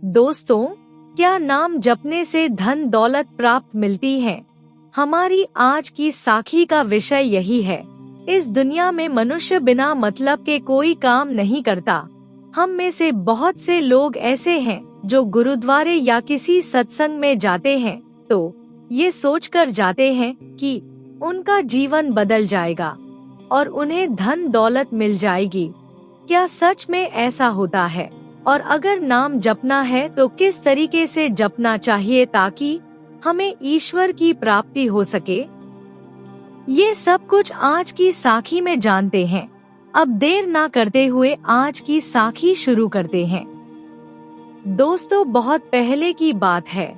दोस्तों, क्या नाम जपने से धन दौलत प्राप्त मिलती है? हमारी आज की साखी का विषय यही है। इस दुनिया में मनुष्य बिना मतलब के कोई काम नहीं करता। हम में से बहुत से लोग ऐसे हैं जो गुरुद्वारे या किसी सत्संग में जाते हैं तो ये सोचकर जाते हैं कि उनका जीवन बदल जाएगा और उन्हें धन दौलत मिल जाएगी। क्या सच में ऐसा होता है? और अगर नाम जपना है तो किस तरीके से जपना चाहिए ताकि हमें ईश्वर की प्राप्ति हो सके? ये सब कुछ आज की साखी में जानते हैं। अब देर ना करते हुए आज की साखी शुरू करते हैं। दोस्तों, बहुत पहले की बात है।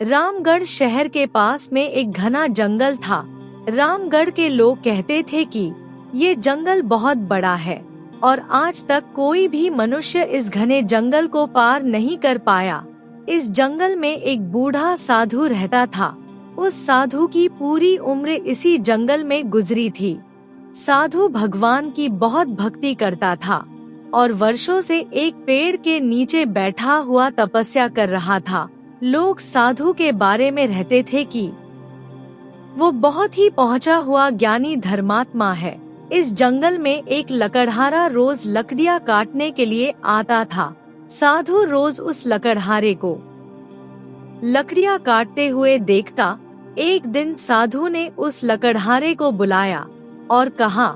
रामगढ़ शहर के पास में एक घना जंगल था। रामगढ़ के लोग कहते थे कि ये जंगल बहुत बड़ा है और आज तक कोई भी मनुष्य इस घने जंगल को पार नहीं कर पाया। इस जंगल में एक बूढ़ा साधु रहता था। उस साधु की पूरी उम्र इसी जंगल में गुजरी थी। साधु भगवान की बहुत भक्ति करता था और वर्षों से एक पेड़ के नीचे बैठा हुआ तपस्या कर रहा था। लोग साधु के बारे में रहते थे कि वो बहुत ही पहुंचा हुआ ज्ञानी धर्मात्मा है। इस जंगल में एक लकड़हारा रोज लकड़ियां काटने के लिए आता था। साधु रोज उस लकड़हारे को लकड़ियां काटते हुए देखता। एक दिन साधु ने उस लकड़हारे को बुलाया और कहा,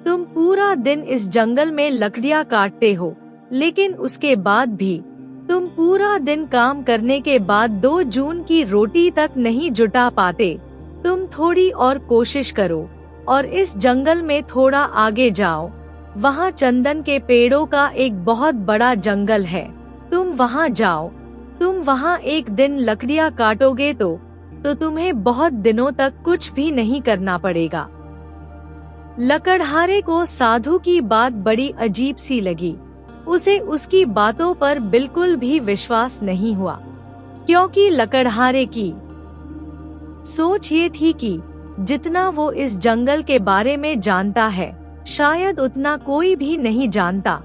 तुम पूरा दिन इस जंगल में लकड़ियां काटते हो, लेकिन उसके बाद भी तुम पूरा दिन काम करने के बाद 2 जून की रोटी तक नहीं जुटा पाते। तुम थोड़ी और कोशिश करो और इस जंगल में थोड़ा आगे जाओ। वहाँ चंदन के पेड़ों का एक बहुत बड़ा जंगल है। तुम वहाँ जाओ। तुम वहाँ एक दिन लकड़ियाँ काटोगे तो तुम्हें बहुत दिनों तक कुछ भी नहीं करना पड़ेगा। लकड़हारे को साधु की बात बड़ी अजीब सी लगी। उसे उसकी बातों पर बिल्कुल भी विश्वास नहीं हुआ, क्योंकि लकड़हारे की सोच ये थी कि जितना वो इस जंगल के बारे में जानता है शायद उतना कोई भी नहीं जानता,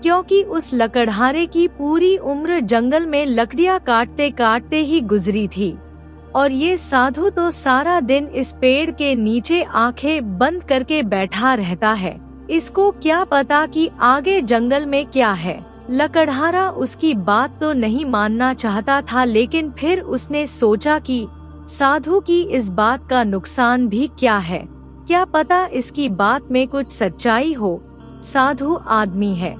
क्योंकि उस लकड़हारे की पूरी उम्र जंगल में लकड़ियां काटते काटते ही गुजरी थी और ये साधु तो सारा दिन इस पेड़ के नीचे आंखें बंद करके बैठा रहता है। इसको क्या पता कि आगे जंगल में क्या है। लकड़हारा उसकी बात तो नहीं मानना चाहता था, लेकिन फिर उसने सोचा कि साधु की इस बात का नुकसान भी क्या है। क्या पता इसकी बात में कुछ सच्चाई हो। साधु आदमी है,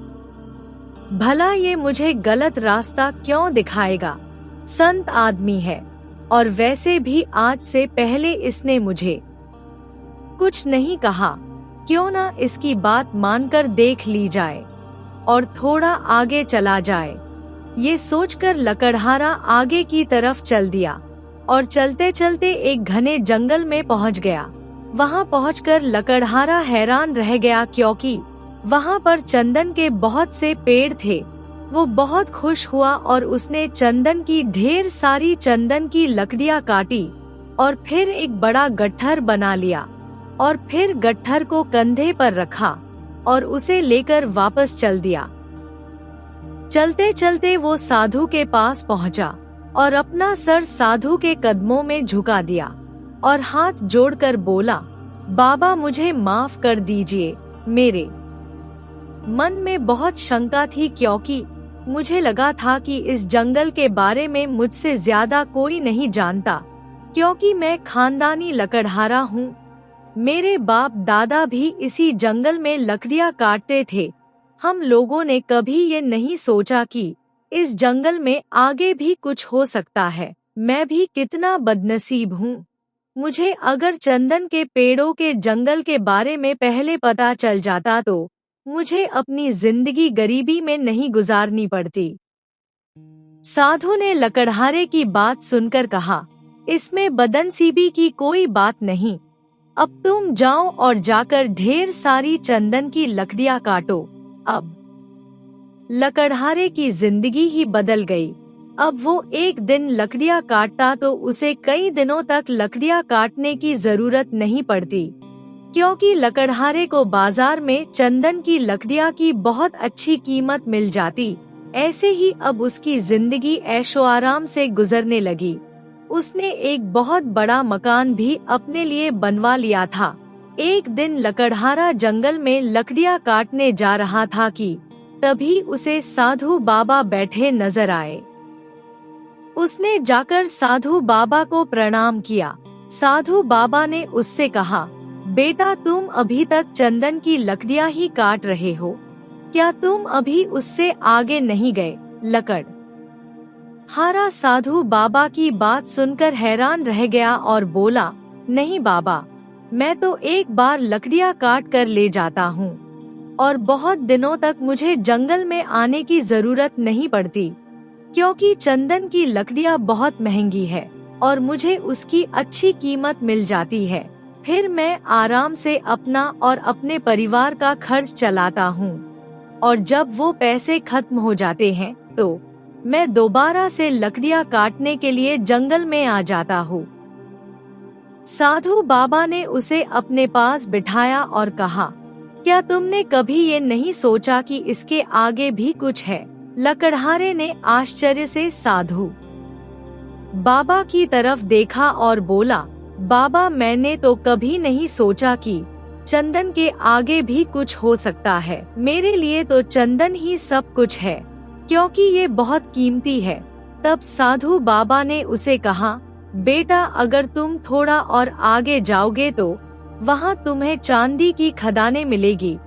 भला ये मुझे गलत रास्ता क्यों दिखाएगा। संत आदमी है और वैसे भी आज से पहले इसने मुझे कुछ नहीं कहा। क्यों ना इसकी बात मानकर देख ली जाए और थोड़ा आगे चला जाए। ये सोचकर लकड़हारा आगे की तरफ चल दिया और चलते चलते एक घने जंगल में पहुंच गया। वहां पहुंचकर लकड़हारा हैरान रह गया, क्योंकि वहां पर चंदन के बहुत से पेड़ थे। वो बहुत खुश हुआ और उसने चंदन की ढेर सारी चंदन की लकड़ियां काटी और फिर एक बड़ा गट्ठर बना लिया और फिर गट्ठर को कंधे पर रखा और उसे लेकर वापस चल दिया। चलते चलते वो साधु के पास पहुंचा और अपना सर साधु के कदमों में झुका दिया और हाथ जोड़कर बोला, बाबा मुझे माफ कर दीजिए। मेरे मन में बहुत शंका थी, क्योंकि मुझे लगा था कि इस जंगल के बारे में मुझसे ज्यादा कोई नहीं जानता, क्योंकि मैं खानदानी लकड़हारा हूँ। मेरे बाप दादा भी इसी जंगल में लकड़ियाँ काटते थे। हम लोगों ने कभी ये नहीं सोचा कि इस जंगल में आगे भी कुछ हो सकता है। मैं भी कितना बदनसीब हूँ। मुझे अगर चंदन के पेड़ों के जंगल के बारे में पहले पता चल जाता तो मुझे अपनी जिंदगी गरीबी में नहीं गुजारनी पड़ती। साधु ने लकड़हारे की बात सुनकर कहा, इसमें बदनसीबी की कोई बात नहीं। अब तुम जाओ और जाकर ढेर सारी चंदन की लकड़ियां काटो। अब लकड़हारे की जिंदगी ही बदल गई। अब वो एक दिन लकड़ियां काटता तो उसे कई दिनों तक लकड़ियां काटने की जरूरत नहीं पड़ती, क्योंकि लकड़हारे को बाजार में चंदन की लकड़ियां की बहुत अच्छी कीमत मिल जाती। ऐसे ही अब उसकी जिंदगी ऐशो आराम से गुजरने लगी। उसने एक बहुत बड़ा मकान भी अपने लिए बनवा लिया था। एक दिन लकड़हारा जंगल में लकड़ियाँ काटने जा रहा था कि तभी उसे साधु बाबा बैठे नजर आए। उसने जाकर साधु बाबा को प्रणाम किया। साधु बाबा ने उससे कहा, बेटा तुम अभी तक चंदन की लकड़ियाँ ही काट रहे हो, क्या तुम अभी उससे आगे नहीं गए? लकड़हारा साधु बाबा की बात सुनकर हैरान रह गया और बोला, नहीं बाबा, मैं तो एक बार लकड़ियाँ काट कर ले जाता हूँ और बहुत दिनों तक मुझे जंगल में आने की जरूरत नहीं पड़ती, क्योंकि चंदन की लकड़ियाँ बहुत महंगी है और मुझे उसकी अच्छी कीमत मिल जाती है। फिर मैं आराम से अपना और अपने परिवार का खर्च चलाता हूँ और जब वो पैसे खत्म हो जाते हैं तो मैं दोबारा से लकड़ियाँ काटने के लिए जंगल में आ जाता हूँ। साधु बाबा ने उसे अपने पास बिठाया और कहा, क्या तुमने कभी ये नहीं सोचा कि इसके आगे भी कुछ है? लकड़हारे ने आश्चर्य से साधु बाबा की तरफ देखा और बोला, बाबा मैंने तो कभी नहीं सोचा कि चंदन के आगे भी कुछ हो सकता है। मेरे लिए तो चंदन ही सब कुछ है, क्योंकि ये बहुत कीमती है। तब साधु बाबा ने उसे कहा, बेटा अगर तुम थोड़ा और आगे जाओगे तो वहाँ तुम्हें चांदी की खदानें मिलेगी,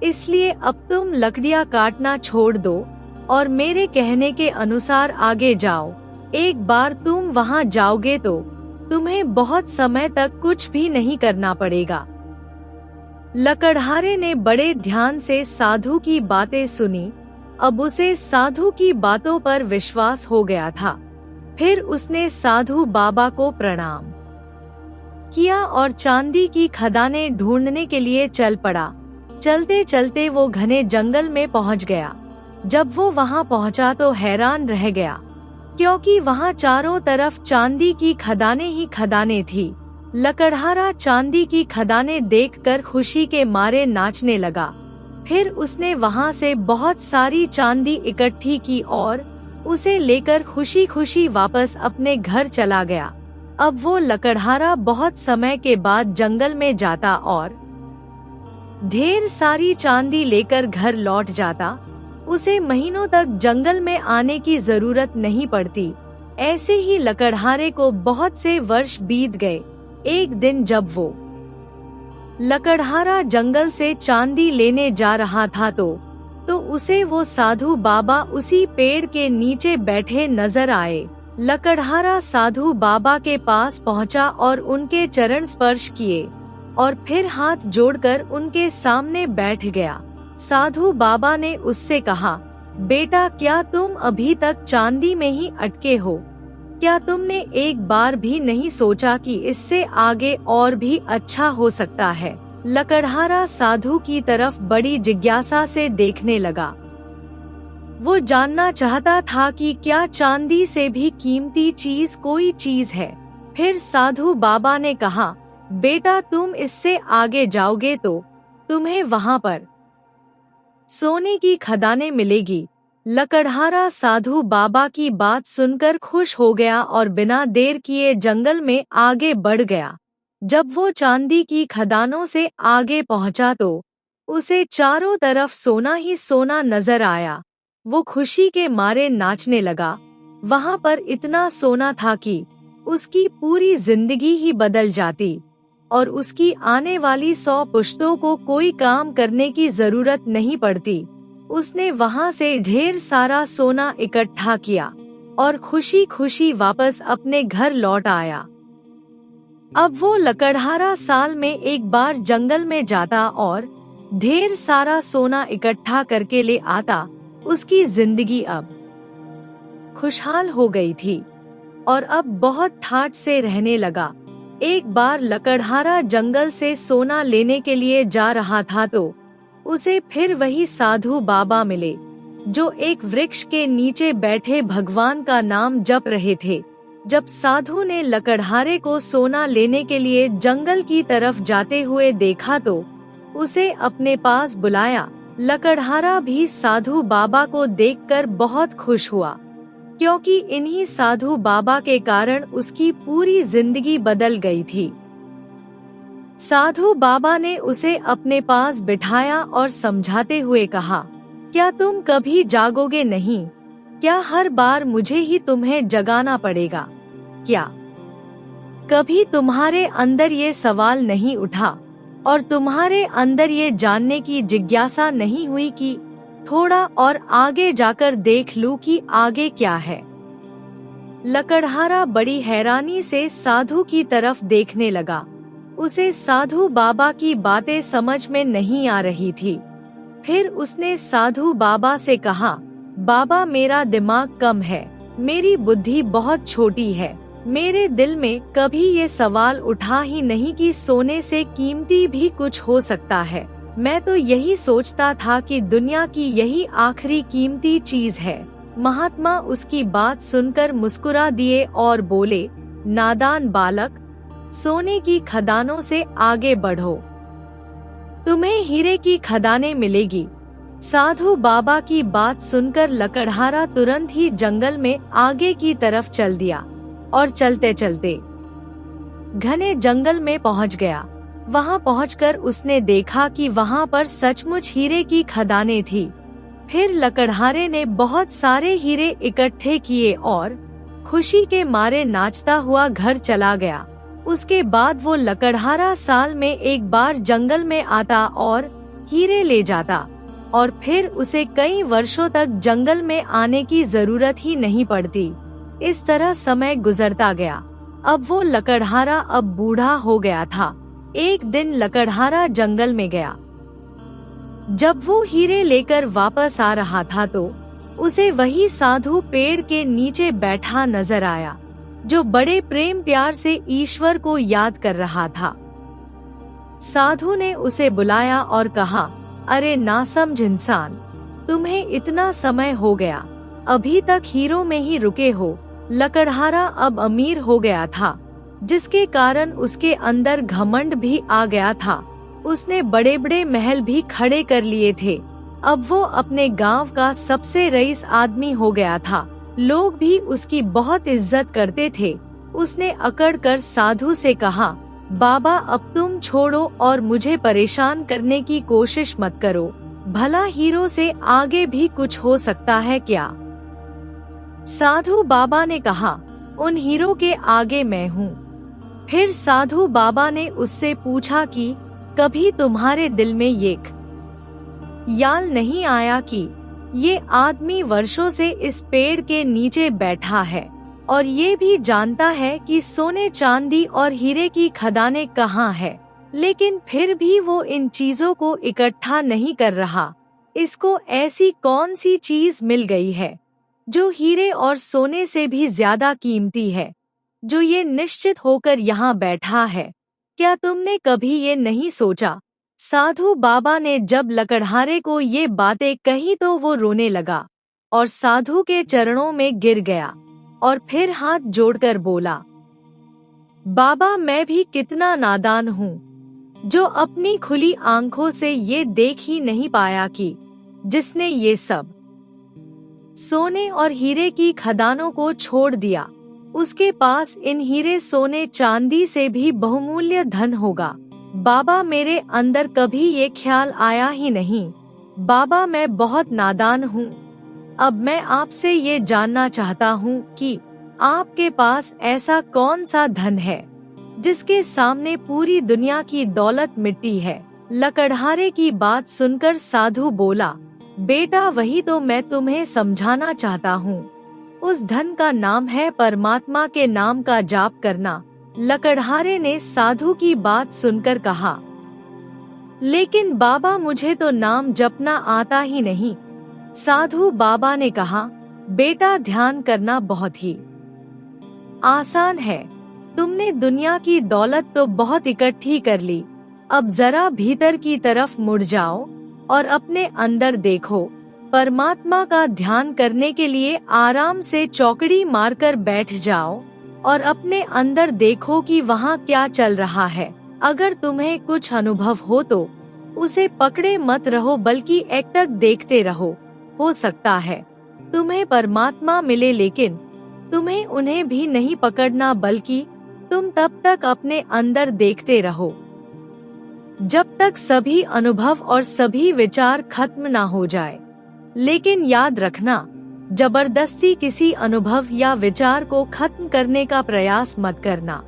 इसलिए अब तुम लकड़ियाँ काटना छोड़ दो और मेरे कहने के अनुसार आगे जाओ। एक बार तुम वहाँ जाओगे तो तुम्हें बहुत समय तक कुछ भी नहीं करना पड़ेगा। लकड़हारे ने बड़े ध्यान से साधु की बातें सुनी। अब उसे साधु की बातों पर विश्वास हो गया था। फिर उसने साधु बाबा को प्रणाम किया और चांदी की खदानें ढूंढने के लिए चल पड़ा। चलते चलते वो घने जंगल में पहुंच गया। जब वो वहां पहुंचा तो हैरान रह गया, क्योंकि वहां चारों तरफ चांदी की खदानें ही खदानें थी। लकड़हारा चांदी की खदानें देखकर खुशी के मारे नाचने लगा। फिर उसने वहां से बहुत सारी चांदी इकट्ठी की और उसे लेकर खुशी खुशी वापस अपने घर चला गया। अब वो लकड़हारा बहुत समय के बाद जंगल में जाता और ढेर सारी चांदी लेकर घर लौट जाता। उसे महीनों तक जंगल में आने की जरूरत नहीं पड़ती। ऐसे ही लकड़हारे को बहुत से वर्ष बीत गए। एक दिन जब वो लकड़हारा जंगल से चांदी लेने जा रहा था तो उसे वो साधु बाबा उसी पेड़ के नीचे बैठे नजर आए। लकड़हारा साधु बाबा के पास पहुंचा और उनके चरण स्पर्श किए और फिर हाथ जोड़कर उनके सामने बैठ गया। साधु बाबा ने उससे कहा, बेटा क्या तुम अभी तक चांदी में ही अटके हो? क्या तुमने एक बार भी नहीं सोचा कि इससे आगे और भी अच्छा हो सकता है? लकड़हारा साधु की तरफ बड़ी जिज्ञासा से देखने लगा। वो जानना चाहता था कि क्या चांदी से भी कीमती चीज कोई चीज है। फिर साधु बाबा ने कहा, बेटा तुम इससे आगे जाओगे तो तुम्हें वहाँ पर सोने की खदानें मिलेगी। लकड़हारा साधु बाबा की बात सुनकर खुश हो गया और बिना देर किए जंगल में आगे बढ़ गया। जब वो चांदी की खदानों से आगे पहुंचा तो उसे चारों तरफ सोना ही सोना नजर आया। वो खुशी के मारे नाचने लगा। वहां पर इतना सोना था कि उसकी पूरी जिंदगी ही बदल जाती और उसकी आने वाली 100 पुश्तों को कोई काम करने की जरूरत नहीं पड़ती। उसने वहां से ढेर सारा सोना इकट्ठा किया और खुशी खुशी वापस अपने घर लौट आया। अब वो लकड़हारा साल में एक बार जंगल में जाता और ढेर सारा सोना इकट्ठा करके ले आता। उसकी जिंदगी अब खुशहाल हो गई थी और अब बहुत ठाट से रहने लगा। एक बार लकड़हारा जंगल से सोना लेने के लिए जा रहा था तो उसे फिर वही साधु बाबा मिले, जो एक वृक्ष के नीचे बैठे भगवान का नाम जप रहे थे। जब साधु ने लकड़हारे को सोना लेने के लिए जंगल की तरफ जाते हुए देखा तो उसे अपने पास बुलाया। लकड़हारा भी साधु बाबा को देखकर बहुत खुश हुआ, क्योंकि इन्हीं साधु बाबा के कारण उसकी पूरी जिंदगी बदल गई थी। साधु बाबा ने उसे अपने पास बिठाया और समझाते हुए कहा, क्या तुम कभी जागोगे नहीं? क्या हर बार मुझे ही तुम्हें जगाना पड़ेगा? क्या कभी तुम्हारे अंदर ये सवाल नहीं उठा और तुम्हारे अंदर ये जानने की जिज्ञासा नहीं हुई कि थोड़ा और आगे जाकर देख लूं कि आगे क्या है? लकड़हारा बड़ी हैरानी से साधु की तरफ देखने लगा। उसे साधु बाबा की बातें समझ में नहीं आ रही थी। फिर उसने साधु बाबा से कहा, बाबा मेरा दिमाग कम है, मेरी बुद्धि बहुत छोटी है, मेरे दिल में कभी ये सवाल उठा ही नहीं कि सोने से कीमती भी कुछ हो सकता है। मैं तो यही सोचता था कि दुनिया की यही आखिरी कीमती चीज है। महात्मा उसकी बात सुनकर मुस्कुरा दिए और बोले, नादान बालक, सोने की खदानों से आगे बढ़ो, तुम्हें हीरे की खदानें मिलेगी। साधु बाबा की बात सुनकर लकड़हारा तुरंत ही जंगल में आगे की तरफ चल दिया और चलते चलते घने जंगल में पहुंच गया। वहां पहुंचकर उसने देखा कि वहां पर सचमुच हीरे की खदानें थी। फिर लकड़हारे ने बहुत सारे हीरे इकट्ठे किए और खुशी के मारे नाचता हुआ घर चला गया। उसके बाद वो लकड़हारा साल में एक बार जंगल में आता और हीरे ले जाता और फिर उसे कई वर्षों तक जंगल में आने की जरूरत ही नहीं पड़ती। इस तरह समय गुजरता गया। अब वो लकड़हारा अब बूढ़ा हो गया था। एक दिन लकड़हारा जंगल में गया। जब वो हीरे लेकर वापस आ रहा था तो उसे वही साधु पेड़ के नीचे बैठा नजर आया, जो बड़े प्रेम प्यार से ईश्वर को याद कर रहा था। साधु ने उसे बुलाया और कहा, अरे नासमझ इंसान, तुम्हें इतना समय हो गया, अभी तक हीरों में ही रुके हो। लकड़हारा अब अमीर हो गया था, जिसके कारण उसके अंदर घमंड भी आ गया था। उसने बड़े बड़े महल भी खड़े कर लिए थे। अब वो अपने गांव का सबसे रईस आदमी हो गया था। लोग भी उसकी बहुत इज्जत करते थे। उसने अकड़ कर साधु से कहा, बाबा अब तुम छोड़ो और मुझे परेशान करने की कोशिश मत करो। भला हीरो से आगे भी कुछ हो सकता है क्या? साधु बाबा ने कहा, उन हीरो के आगे मैं हूँ। फिर साधु बाबा ने उससे पूछा कि कभी तुम्हारे दिल में ये ख्याल नहीं आया कि ये आदमी वर्षों से इस पेड़ के नीचे बैठा है और ये भी जानता है कि सोने चांदी और हीरे की खदानें कहाँ है, लेकिन फिर भी वो इन चीजों को इकट्ठा नहीं कर रहा। इसको ऐसी कौन सी चीज मिल गई है जो हीरे और सोने से भी ज्यादा कीमती है, जो ये निश्चित होकर यहाँ बैठा है? क्या तुमने कभी ये नहीं सोचा? साधु बाबा ने जब लकड़हारे को ये बातें कही तो वो रोने लगा और साधु के चरणों में गिर गया और फिर हाथ जोड़कर बोला, बाबा मैं भी कितना नादान हूँ, जो अपनी खुली आंखों से ये देख ही नहीं पाया कि जिसने ये सब सोने और हीरे की खदानों को छोड़ दिया, उसके पास इन हीरे सोने चांदी से भी बहुमूल्य धन होगा। बाबा मेरे अंदर कभी ये ख्याल आया ही नहीं। बाबा मैं बहुत नादान हूँ। अब मैं आपसे ये जानना चाहता हूँ कि आपके पास ऐसा कौन सा धन है जिसके सामने पूरी दुनिया की दौलत मिटती है? लकड़हारे की बात सुनकर साधु बोला, बेटा वही तो मैं तुम्हें समझाना चाहता हूँ। उस धन का नाम है परमात्मा के नाम का जाप करना। लकड़हारे ने साधु की बात सुनकर कहा, लेकिन बाबा मुझे तो नाम जपना आता ही नहीं। साधु बाबा ने कहा, बेटा ध्यान करना बहुत ही आसान है। तुमने दुनिया की दौलत तो बहुत इकट्ठी कर ली, अब जरा भीतर की तरफ मुड़ जाओ और अपने अंदर देखो। परमात्मा का ध्यान करने के लिए आराम से चौकड़ी मारकर बैठ जाओ और अपने अंदर देखो कि वहाँ क्या चल रहा है। अगर तुम्हें कुछ अनुभव हो तो उसे पकड़े मत रहो बल्कि एकटक देखते रहो। हो सकता है तुम्हें परमात्मा मिले लेकिन तुम्हें उन्हें भी नहीं पकड़ना बल्कि तुम तब तक अपने अंदर देखते रहो जब तक सभी अनुभव और सभी विचार खत्म ना हो जाए। लेकिन याद रखना, जबरदस्ती किसी अनुभव या विचार को खत्म करने का प्रयास मत करना।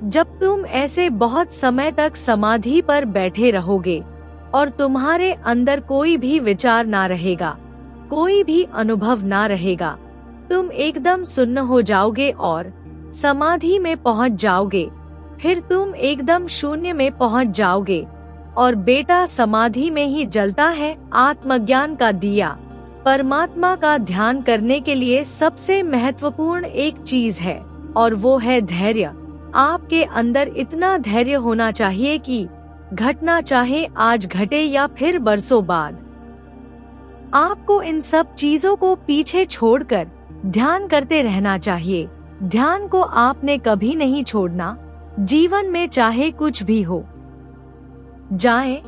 जब तुम ऐसे बहुत समय तक समाधि पर बैठे रहोगे और तुम्हारे अंदर कोई भी विचार ना रहेगा, कोई भी अनुभव ना रहेगा, तुम एकदम सुन्न हो जाओगे और समाधि में पहुंच जाओगे। फिर तुम एकदम शून्य में पहुंच जाओगे और बेटा समाधि में ही जलता है आत्मज्ञान का दिया। परमात्मा का ध्यान करने के लिए सबसे महत्वपूर्ण एक चीज है और वो है धैर्य। आपके अंदर इतना धैर्य होना चाहिए कि घटना चाहे आज घटे या फिर बरसों बाद, आपको इन सब चीजों को पीछे छोड़कर ध्यान करते रहना चाहिए। ध्यान को आपने कभी नहीं छोड़ना, जीवन में चाहे कुछ भी हो जाए,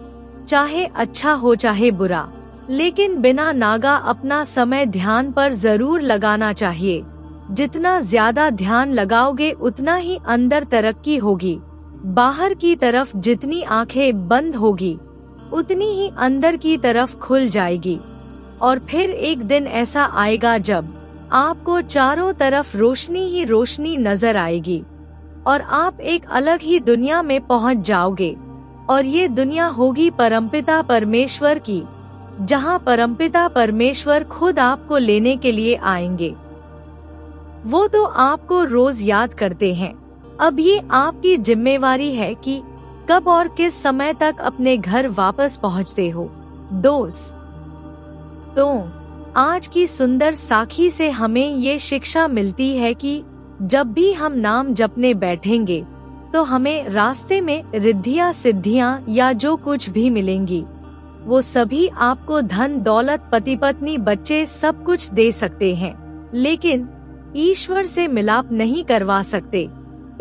चाहे अच्छा हो चाहे बुरा, लेकिन बिना नागा अपना समय ध्यान पर जरूर लगाना चाहिए। जितना ज्यादा ध्यान लगाओगे उतना ही अंदर तरक्की होगी। बाहर की तरफ जितनी आंखें बंद होगी उतनी ही अंदर की तरफ खुल जाएगी। और फिर एक दिन ऐसा आएगा जब आपको चारों तरफ रोशनी ही रोशनी नजर आएगी और आप एक अलग ही दुनिया में पहुंच जाओगे। और ये दुनिया होगी परमपिता परमेश्वर की, जहां परमपिता परमेश्वर खुद आपको लेने के लिए आएंगे। वो तो आपको रोज याद करते हैं। अब ये आपकी जिम्मेवारी है कि कब और किस समय तक अपने घर वापस पहुंचते हो। दोस्त, तो आज की सुंदर साखी से हमें ये शिक्षा मिलती है कि जब भी हम नाम जपने बैठेंगे तो हमें रास्ते में रिद्धियां सिद्धियां या जो कुछ भी मिलेंगी वो सभी आपको धन दौलत पति पत्नी बच्चे सब कुछ दे सकते हैं, लेकिन ईश्वर से मिलाप नहीं करवा सकते।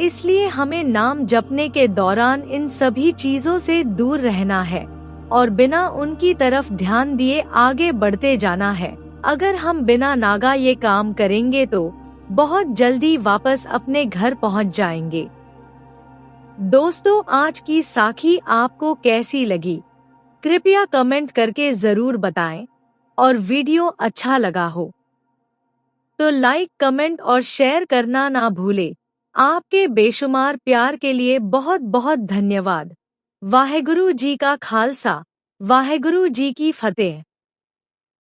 इसलिए हमें नाम जपने के दौरान इन सभी चीजों से दूर रहना है और बिना उनकी तरफ ध्यान दिए आगे बढ़ते जाना है। अगर हम बिना नागा ये काम करेंगे तो बहुत जल्दी वापस अपने घर पहुंच जाएंगे। दोस्तों, आज की साखी आपको कैसी लगी? कृपया कमेंट करके जरूर बताएं और वीडियो अच्छा लगा हो तो लाइक, कमेंट और शेयर करना ना भूले। आपके बेशुमार प्यार के लिए बहुत बहुत धन्यवाद। वाहेगुरु जी का खालसा, वाहेगुरु जी की फतेह।